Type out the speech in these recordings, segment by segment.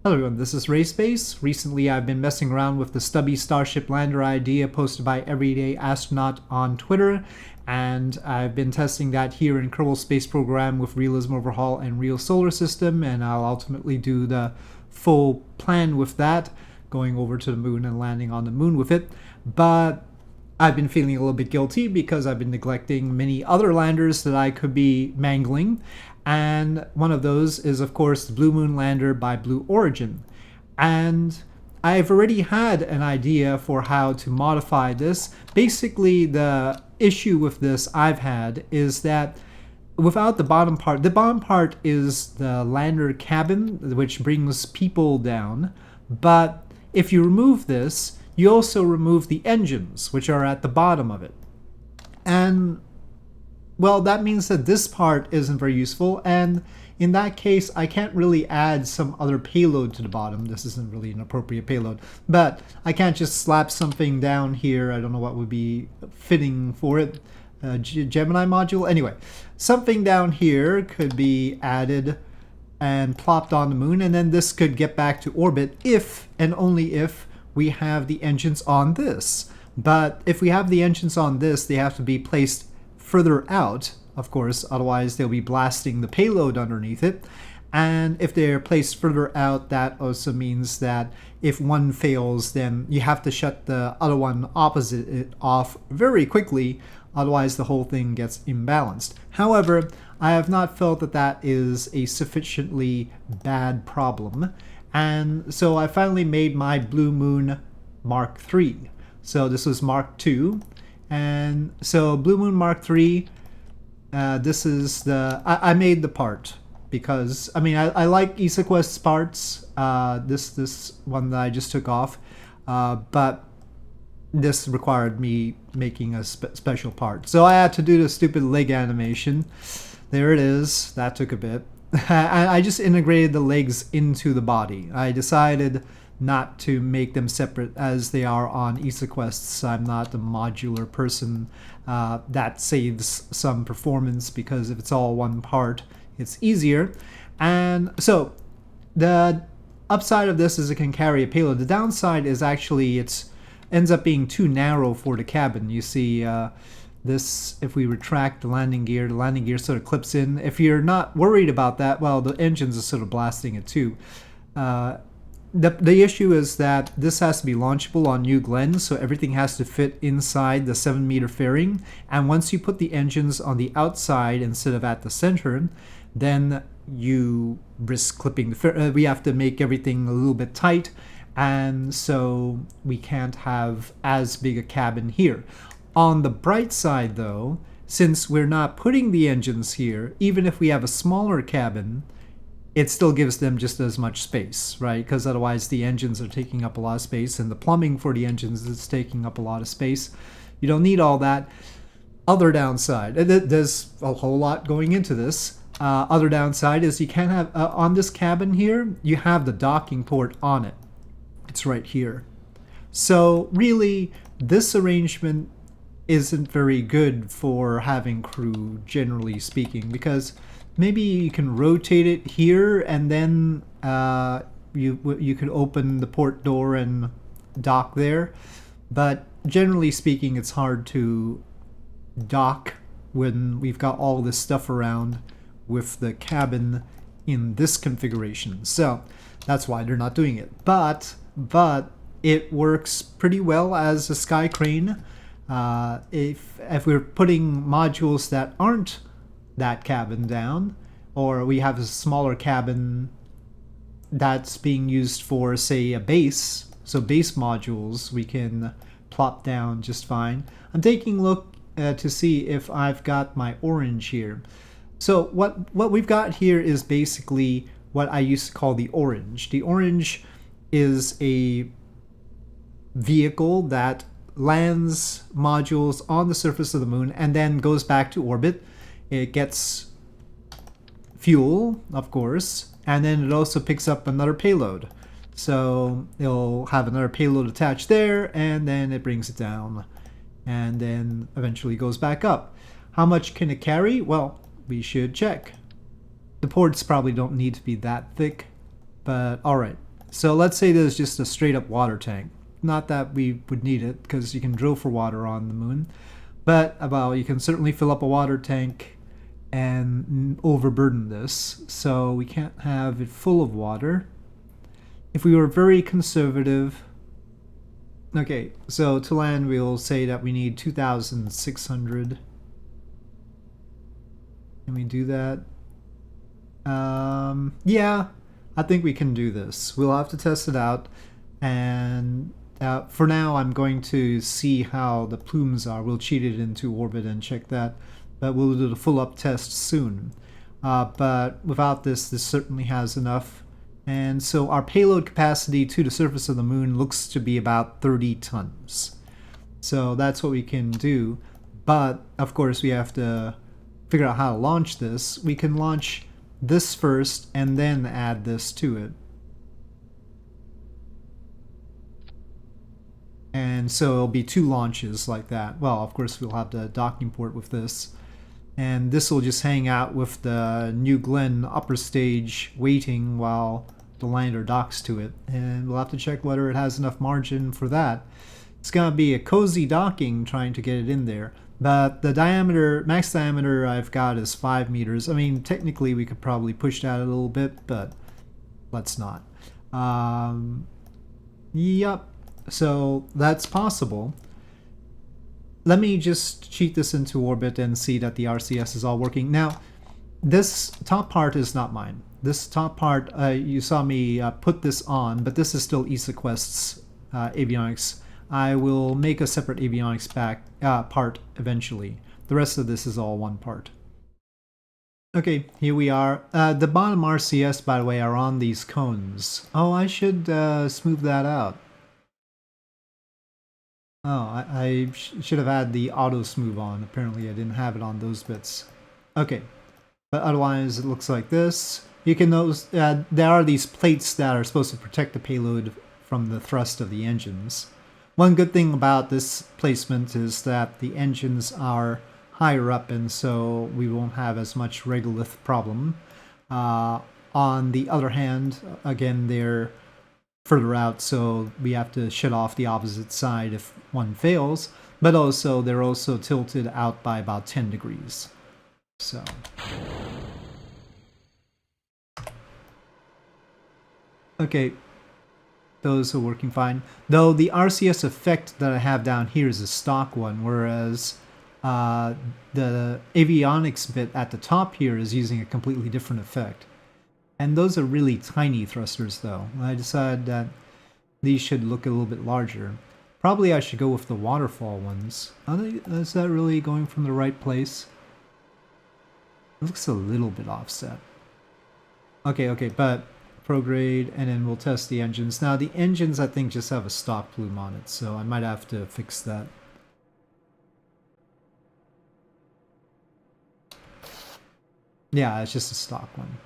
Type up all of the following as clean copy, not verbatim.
Hello everyone, this is RaySpace. Recently I've been messing around with the stubby Starship Lander idea posted by Everyday Astronaut on Twitter, and I've been testing that here in Kerbal Space Program with Realism Overhaul and Real Solar System, and I'll ultimately do the full plan with that, going over to the moon and landing on the moon with it. But I've been feeling a little bit guilty because I've been neglecting many other landers that I could be mangling. And one of those is, of course, the Blue Moon lander by Blue Origin. And I've already had an idea for how to modify this. Basically, the issue with this I've had is that without the bottom part is the lander cabin, which brings people down. But if you remove this, you also remove the engines, which are at the bottom of it. And well, that means that this part isn't very useful, and in that case, I can't really add some other payload to the bottom. This isn't really an appropriate payload, but I can't just slap something down here. I don't know what would be fitting for it. Gemini module? Anyway, something down here could be added and plopped on the moon, and then this could get back to orbit if and only if we have the engines on this. But if we have the engines on this, they have to be placed further out, of course, otherwise they'll be blasting the payload underneath it. And if they're placed further out, that also means that if one fails, then you have to shut the other one opposite it off very quickly, otherwise the whole thing gets imbalanced. However, I have not felt that that is a sufficiently bad problem, and so I finally made my Blue Moon Mk3. So this was Mark II. And so Blue Moon Mk3, this is the, I made the part because, I mean, I like ESAQuest's parts, this one that I just took off, but this required me making a special part. So I had to do the stupid leg animation. There it is, that took a bit. I just integrated the legs into the body. I decided not to make them separate as they are on ESAQuests. I'm not a modular person. That saves some performance because if it's all one part, it's easier. And so the upside of this is it can carry a payload. The downside is actually it ends up being too narrow for the cabin. You see this, if we retract the landing gear sort of clips in. If you're not worried about that, well, the engines are sort of blasting it too. The issue is that this has to be launchable on New Glenn, so everything has to fit inside the 7-meter fairing. And once you put the engines on the outside instead of at the center, then you risk clipping the we have to make everything a little bit tight, and so we can't have as big a cabin here. On the bright side, though, since we're not putting the engines here, even if we have a smaller cabin, it still gives them just as much space, right? Because otherwise the engines are taking up a lot of space, and the plumbing for the engines is taking up a lot of space. You don't need all that. Other downside, there's a whole lot going into this. Other downside is you can't have, on this cabin here, you have the docking port on it. It's right here. So really, this arrangement isn't very good for having crew, generally speaking, because maybe you can rotate it here, and then you could open the port door and dock there. But generally speaking, it's hard to dock when we've got all this stuff around with the cabin in this configuration. So that's why they're not doing it. But it works pretty well as a sky crane. If we're putting modules that aren't that cabin down, or we have a smaller cabin that's being used for, say, a base, so base modules we can plop down just fine. I'm taking a look to see if I've got my orange here. So what we've got here is basically what I used to call the orange. The orange is a vehicle that lands modules on the surface of the moon and then goes back to orbit. It gets fuel, of course, and then it also picks up another payload. So it'll have another payload attached there, and then it brings it down, and then eventually goes back up. How much can it carry? Well, we should check. The ports probably don't need to be that thick, but alright. So let's say there's just a straight up water tank. Not that we would need it, because you can drill for water on the moon. But, well, you can certainly fill up a water tank and overburden this. So we can't have it full of water. If we were very conservative... Okay, so to land we'll say that we need 2,600. Can we do that? Yeah, I think we can do this. We'll have to test it out. And for now, I'm going to see how the plumes are. We'll cheat it into orbit and check that. But we'll do the full up test soon. But without this, this certainly has enough. And so our payload capacity to the surface of the moon looks to be about 30 tons. So that's what we can do. But, of course, we have to figure out how to launch this. We can launch this first and then add this to it. And so it'll be 2 launches like that. Well, of course, we'll have the docking port with this. And this will just hang out with the New Glenn upper stage waiting while the lander docks to it. And we'll have to check whether it has enough margin for that. It's going to be a cozy docking trying to get it in there. But the diameter, max diameter I've got is 5 meters. I mean, technically we could probably push that a little bit, but let's not. Yep. So that's possible. Let me just cheat this into orbit and see that the RCS is all working. Now, this top part is not mine. This top part, you saw me put this on, but this is still ESAQuest's avionics. I will make a separate avionics part eventually. The rest of this is all one part. Okay, here we are. The bottom RCS, by the way, are on these cones. Oh, I should smooth that out. Oh, I should have had the auto smooth on. Apparently I didn't have it on those bits. Okay, but otherwise it looks like this. You can notice there are these plates that are supposed to protect the payload from the thrust of the engines. One good thing about this placement is that the engines are higher up, and so we won't have as much regolith problem. On the other hand, again, they're further out, so we have to shut off the opposite side if one fails, but also they're also tilted out by about 10 degrees. So okay, those are working fine. Though the RCS effect that I have down here is a stock one, whereas the avionics bit at the top here is using a completely different effect. And those are really tiny thrusters though. I decided that these should look a little bit larger. Probably I should go with the waterfall ones. Is that really going from the right place? It looks a little bit offset. Okay, but prograde, and then we'll test the engines. Now the engines I think just have a stock plume on it, so I might have to fix that. Yeah, it's just a stock one.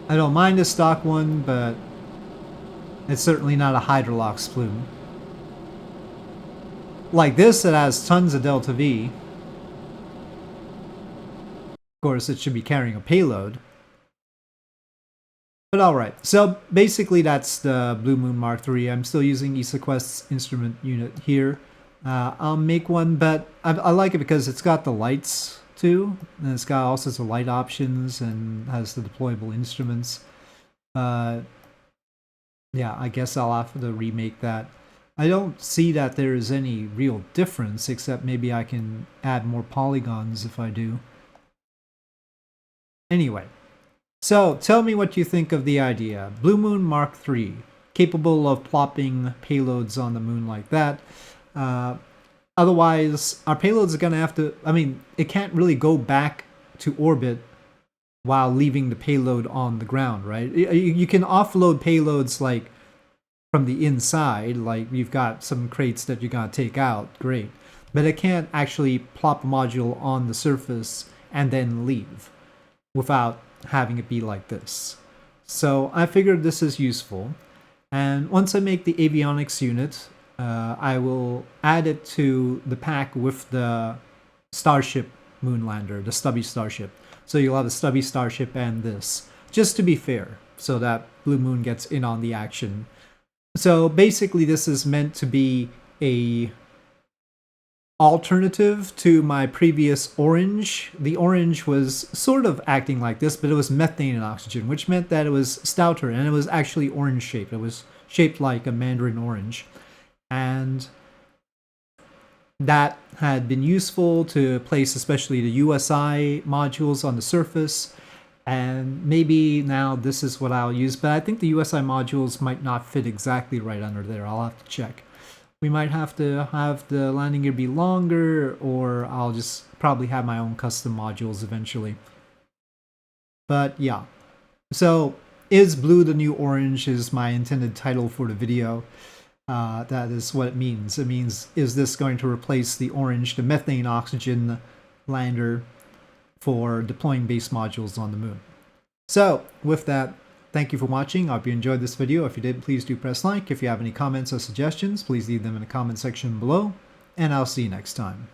I don't mind a stock one, but it's certainly not a Hydrolox plume. Like this, it has tons of delta V. Of course, it should be carrying a payload. But alright, so basically that's the Blue Moon Mk3. I'm still using ESAQuest's instrument unit here. I'll make one, but I like it because it's got the lights too, and it's got all sorts of light options and has the deployable instruments. Yeah, I guess I'll have to remake that. I don't see that there is any real difference, except maybe I can add more polygons if I do. Anyway, so tell me what you think of the idea. Blue Moon Mk3, capable of plopping payloads on the moon like that. Otherwise, our payloads are going to have to... I mean, it can't really go back to orbit while leaving the payload on the ground, right? You can offload payloads like from the inside, like you've got some crates that you got to take out, great. But it can't actually plop a module on the surface and then leave without having it be like this. So I figured this is useful. And once I make the avionics unit, I will add it to the pack with the Starship moon lander, the stubby starship. So you'll have the stubby starship and this, just to be fair, so that Blue Moon gets in on the action. So basically this is meant to be a alternative to my previous orange. The orange was sort of acting like this, but it was methane and oxygen, which meant that it was stouter, and it was actually orange shaped. It was shaped like a mandarin orange. And that had been useful to place especially the USI modules on the surface. And maybe now this is what I'll use, but I think the USI modules might not fit exactly right under there. I'll have to check. We might have to have the landing gear be longer, or I'll just probably have my own custom modules eventually. But yeah, so is blue the new orange is my intended title for the video. That is what it means. It means, is this going to replace the orange, the methane oxygen lander for deploying base modules on the moon? So with that, thank you for watching. I hope you enjoyed this video. If you did, please do press like. If you have any comments or suggestions, please leave them in the comment section below, and I'll see you next time.